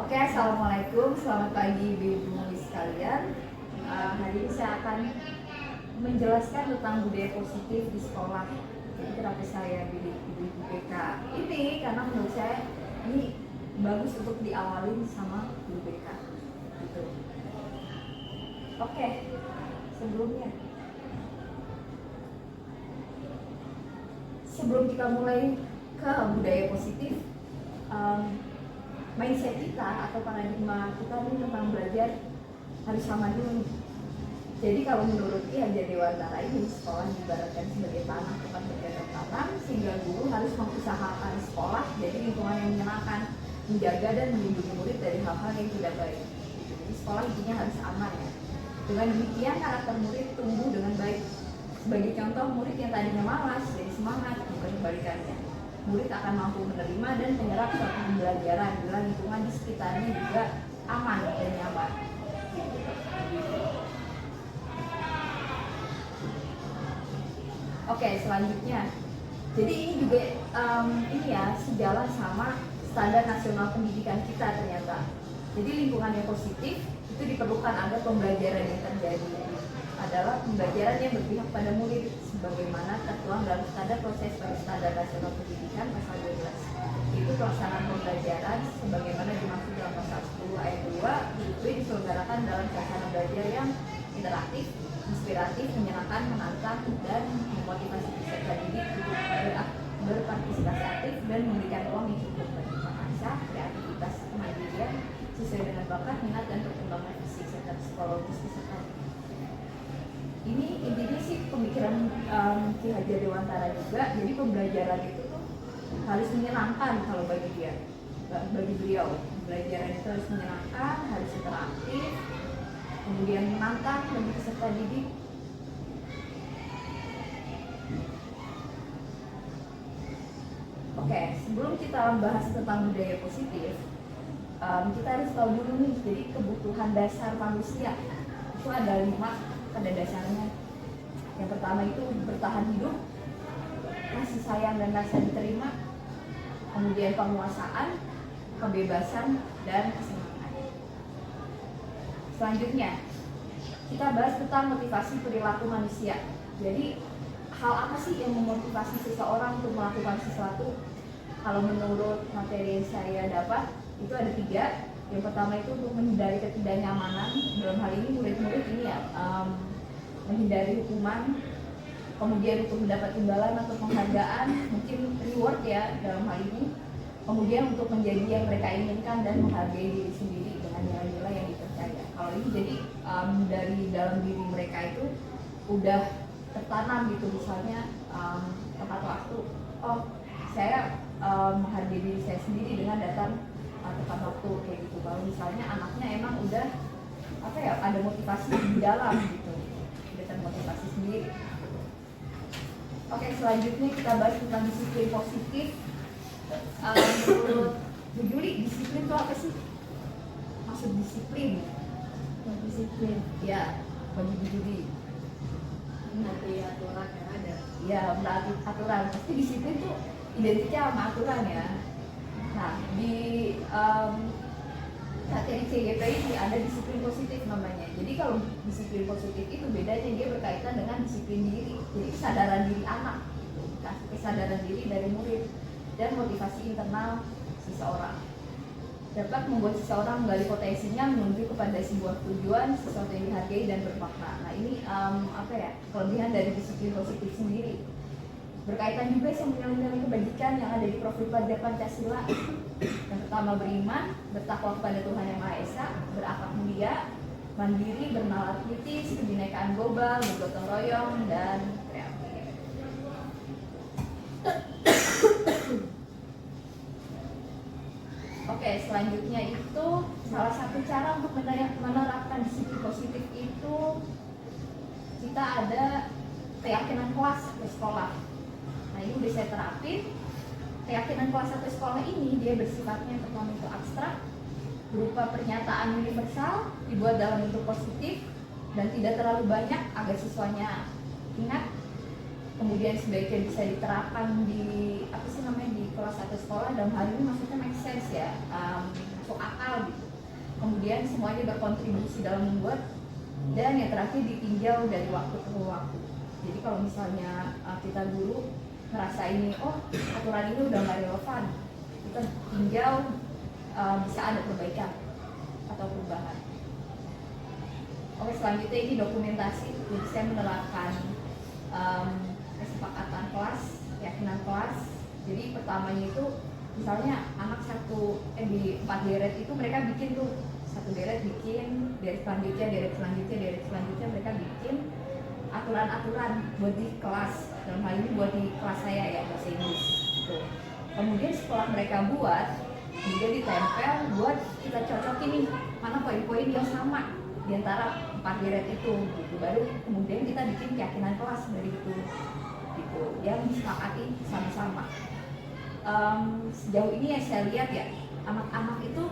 Oke, assalamualaikum, selamat pagi ibu-ibu sekalian. Hari ini saya akan menjelaskan tentang budaya positif di sekolah. Jadi kenapa saya pilih ibu-ibu BK ini, karena menurut saya ini bagus untuk diawalin sama ibu BK. Gitu. Oke, sebelum kita mulai ke budaya positif, mindset kita atau paradigma kita ini tentang belajar harus sama dulu. Jadi kalau menurut Ki Hajar Dewantara ini, sekolah diibaratkan sebagai tanah tempat bercocok tanam, sehingga guru harus mengusahakan sekolah jadi lingkungan yang menyenangkan, menjaga dan melindungi murid dari hal-hal yang tidak baik. Jadi sekolah intinya harus aman ya. Dengan demikian karakter murid tumbuh dengan baik. Sebagai contoh, murid yang tadinya malas jadi semangat, bukan kebalikannya. Murid akan mampu menerima dan menyerap suatu pembelajaran bila lingkungan di sekitarnya juga aman dan nyaman. Oke, selanjutnya. Jadi ini juga sejalan sama standar nasional pendidikan kita ternyata. Jadi lingkungan yang positif itu diperlukan agar pembelajaran yang terjadi adalah pembelajaran yang berpihak pada murid sebagaimana tertuang dalam standar nasional pendidikan pasal 12. Itu pelaksanaan pembelajaran sebagaimana dimaksud dalam pasal 10 ayat 2 itu diselenggarakan dalam suasana belajar yang interaktif, inspiratif, menyenangkan, menantang, dan memotivasi peserta didik untuk berpartisipasi aktif dan memberikan ruang yang cukup bagi mengasah kreativitas kemandirian sesuai dengan bakat, minat, dan perkembangan fisik serta psikologis peserta didik. Ini intinya sih pemikiran Ki Hajar Dewantara juga. Jadi pembelajaran itu tuh harus menyenangkan kalau bagi beliau. Pembelajaran itu harus menyenangkan, harus interaktif, kemudian menantang bagi peserta didik. Oke, sebelum kita membahas tentang budaya positif, kita harus tahu dulu nih, jadi kebutuhan dasar manusia itu ada 5 pada dasarnya. Yang pertama itu bertahan hidup, kasih sayang dan rasa diterima, kemudian penguasaan, kebebasan, dan kesenangan. Selanjutnya kita bahas tentang motivasi perilaku manusia. Jadi hal apa sih yang memotivasi seseorang untuk melakukan sesuatu? Kalau menurut materi yang saya dapat itu ada 3. Yang pertama itu untuk menghindari ketidaknyamanan, dalam hal ini murid-murid ini ya, menghindari hukuman, kemudian untuk mendapat imbalan atau penghargaan, mungkin reward ya dalam hal ini, kemudian untuk menjadi yang mereka inginkan dan menghargai diri sendiri dengan nilai-nilai yang dipercaya. Kalau ini jadi dari dalam diri mereka itu udah tertanam gitu, misalnya tepat waktu, saya menghargai diri saya sendiri dengan datang tepat waktu kayak gitu. Kalau misalnya anaknya emang udah ada motivasi di dalam gitu, udah termotivasi sendiri. Oke, selanjutnya kita bahas tentang disiplin positif. Menurut Bu Juli, disiplin itu apa sih? Maksud disiplin? Disiplin, ya, bagi Bu Juli. Menaati aturan yang ada. Ya, menaati aturan. Pasti disiplin tuh identiknya sama aturan ya. Nah, di materi CGP ini ada disiplin positif namanya. Jadi kalau disiplin positif itu bedanya dia berkaitan dengan disiplin diri. Jadi kesadaran diri anak, gitu. Kesadaran diri dari murid dan motivasi internal seseorang. Dapat membuat seseorang menggali potensinya menuju kepada sebuah tujuan, sesuatu yang dihargai dan bermakna. Nah ini kelebihan dari disiplin positif sendiri. Berkaitan juga sama nilai-nilai kebajikan yang ada di profil pelajar Pancasila. Yang pertama beriman, bertakwa kepada Tuhan Yang Maha Esa, berakhlak mulia, mandiri, bernalar kritis, kebinekaan global, bergotong royong, dan kreatif. Oke, selanjutnya itu salah satu cara untuk menerapkan disiplin positif itu kita ada keyakinan kelas atau sekolah. Nah ini udah saya terapin. Keyakinan kelas atau sekolah ini dia bersifatnya pertama itu abstrak, berupa pernyataan universal, dibuat dalam bentuk positif dan tidak terlalu banyak agar siswanya ingat. Kemudian sebaiknya bisa diterapkan di di kelas atau sekolah, dalam hal ini maksudnya make sense ya, masuk akal gitu. kemudian semuanya berkontribusi dalam membuat, dan yang terakhir ditinjau dari waktu ke waktu. Jadi kalau misalnya kita guru merasa ini, oh aturan ini udah nggak relevan, kita tinjau, bisa ada perbaikan atau perubahan. Oke, selanjutnya ini dokumentasi. Jadi saya menerapkan kesepakatan kelas, keyakinan kelas. Jadi pertamanya itu misalnya anak di 4 deret itu mereka bikin tuh, satu deret bikin, deret selanjutnya mereka bikin aturan-aturan buat di kelas. Dalam hal ini buat di kelas saya ya, bahasa Inggris gitu. Kemudian setelah mereka buat, juga ditempel buat kita cocokin nih mana poin-poin yang sama di antara 4 deret itu gitu. Baru kemudian kita bikin keyakinan kelas dari itu gitu, yang disepakati sama-sama. Sejauh ini yang saya lihat ya, anak-anak itu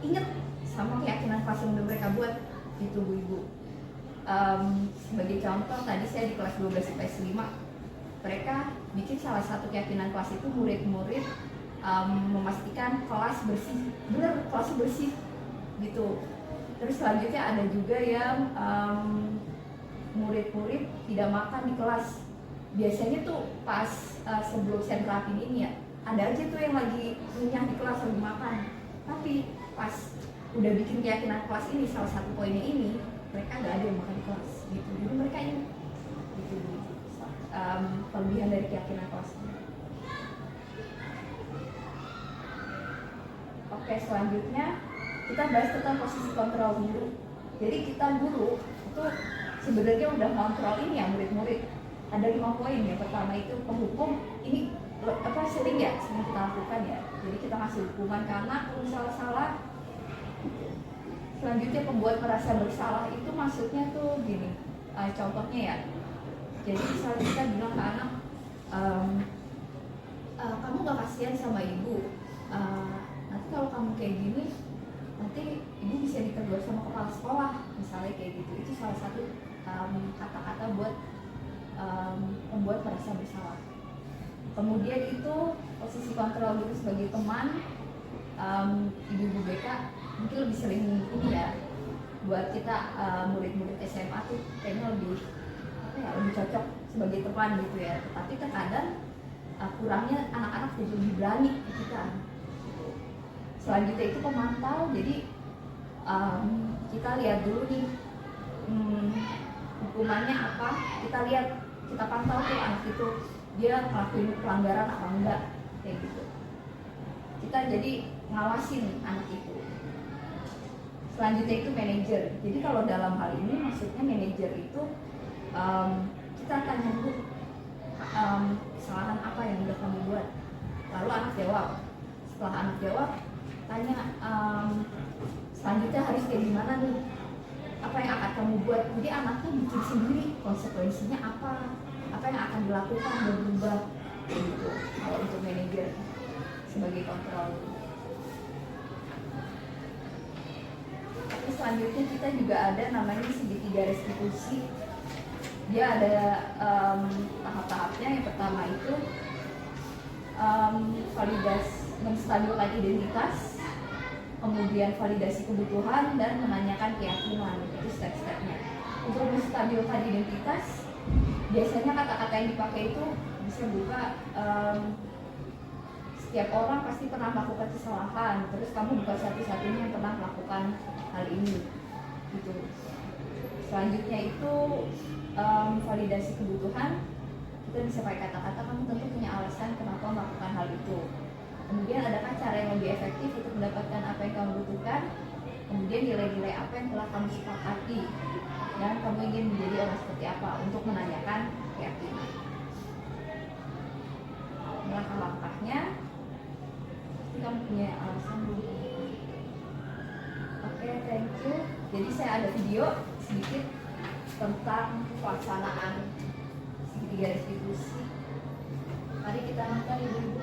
ingat sama keyakinan kelas yang udah mereka buat gitu Bu Ibu. Sebagai contoh, tadi saya di kelas 12 IPS 5, mereka bikin salah satu keyakinan kelas itu murid-murid memastikan kelas bersih, benar kelas bersih gitu. Terus selanjutnya ada juga yang murid-murid tidak makan di kelas. Biasanya tuh pas sebelum sentrapin ini ya, ada aja tuh yang lagi ngunyah di kelas lagi makan. Tapi pas udah bikin keyakinan kelas ini, salah satu poinnya ini, mereka nggak ada yang makan di kelas gitu. Jadi mereka ini gitu, kelebihan dari keyakinan kelas ini. Oke, selanjutnya kita bahas tentang posisi kontrol guru. Jadi kita guru itu sebenarnya udah kontrol ini ya murid-murid. Ada 5 poin. Yang pertama itu penghukum. Ini sering kita lakukan ya. Jadi kita kasih hukuman karena kalau salah-salah. Selanjutnya pembuat merasa bersalah, itu maksudnya tuh gini, contohnya ya. Jadi misalnya kita bilang ke anak, kamu gak kasihan sama ibu, nanti kalau kamu kayak gini, nanti ibu bisa ditegur sama kepala sekolah, misalnya kayak gitu. Itu salah satu kata-kata buat membuat merasa bersalah. Kemudian itu posisi kontrol guru sebagai teman. Ibu-ibu BK mungkin lebih sering ini ya, buat kita murid-murid SMA tuh kayaknya lebih cocok sebagai teman gitu ya. Tapi terkadang kurangnya anak-anak jadi lebih berani ke kita. Selanjutnya itu pemantau. Jadi kita lihat dulu nih hukumannya apa, kita lihat, kita pantau tuh anak itu dia ngelakuin pelanggaran apa enggak kayak gitu. Kita jadi ngawasin anak itu. Selanjutnya itu manajer. Jadi kalau dalam hal ini maksudnya manajer itu kita tanya dulu kesalahan apa yang udah kamu buat, lalu anak jawab. Setelah anak jawab, tanya selanjutnya harus kayak gimana nih, apa yang akan kamu buat. Jadi anaknya bikin sendiri konsekuensinya apa yang akan dilakukan dan berubah gitu. Kalau untuk manajer sebagai kontrol. Tapi selanjutnya kita juga ada namanya segitiga restitusi. Dia ada tahap-tahapnya. Yang pertama itu validasi, menstabilkan identitas, kemudian validasi kebutuhan, dan menanyakan keyakinan. Itu step-stepnya. Untuk menstabilkan identitas, biasanya kata-kata yang dipakai itu bisa berupa setiap orang pasti pernah melakukan kesalahan, terus kamu bukan satu-satunya yang pernah melakukan hal ini gitu. Selanjutnya itu validasi kebutuhan. Kita bisa pakai kata-kata kamu tentu punya alasan kenapa melakukan hal itu. Kemudian adakah cara yang lebih efektif untuk mendapatkan apa yang kamu butuhkan. Kemudian nilai-nilai apa yang telah kamu sepakati dan kamu ingin menjadi orang seperti apa, untuk menanyakan keyakinan. Langkah-langkahnya kamu punya alasan dulu. Oke, thank you. Jadi saya ada video sedikit tentang pelaksanaan segitiga restitusi. Mari kita nonton ibu-ibu.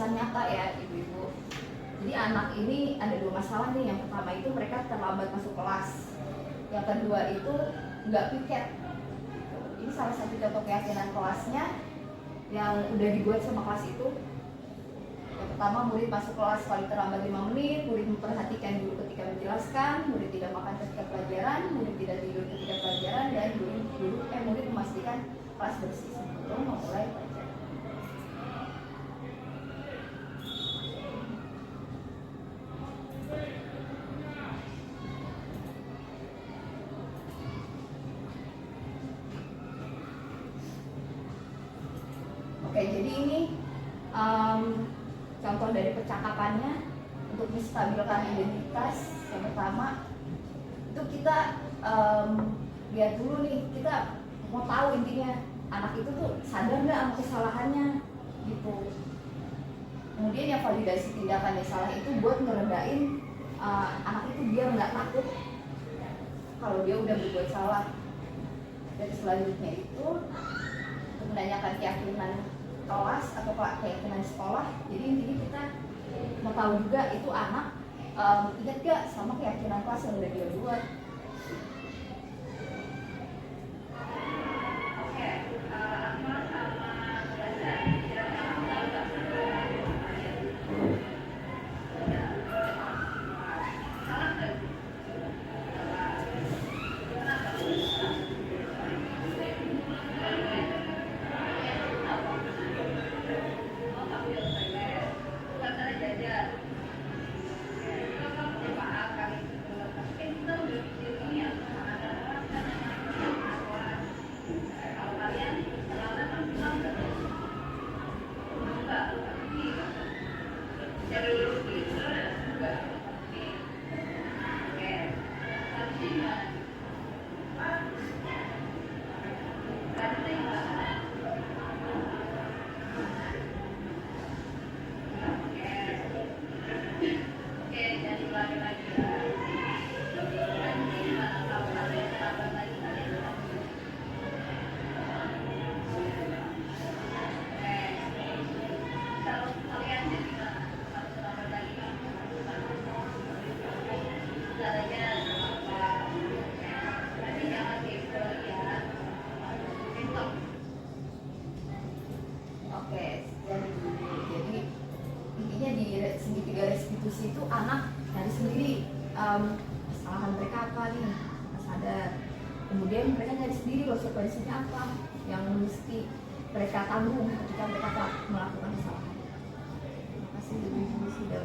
kisah nyata ya ibu-ibu. Jadi anak ini ada dua masalah nih. Yang pertama itu mereka terlambat masuk kelas. Yang kedua itu nggak piket. Ini salah satu contoh keyakinan kelasnya yang udah dibuat sama kelas itu. Yang pertama, murid masuk kelas paling terlambat 5 menit, murid memperhatikan guru ketika menjelaskan, murid tidak makan ketika pelajaran, murid tidak tidur ketika pelajaran, dan murid memastikan kelas bersih sebelum memulai pelajaran. Oke, jadi ini contoh dari percakapannya untuk menstabilkan identitas. Yang pertama itu kita lihat dulu nih, kita mau tahu intinya anak itu tuh sadar nggak sama kesalahannya gitu. Kemudian yang validasi tindakan yang salah itu buat ngerendahin anak itu biar nggak takut kalau dia udah berbuat salah. Dan selanjutnya itu untuk menanyakan keyakinan kelas atau keyakinan sekolah. Jadi intinya kita mau tahu juga itu anak ingat gak sama keyakinan kelas yang udah dia buat. Itu anak dari sendiri kesalahan mereka apa nih, sadar. Kemudian mereka nyari sendiri konsekuensinya apa yang mesti mereka tanggung ketika mereka melakukan kesalahan. Terima kasih ibu sudah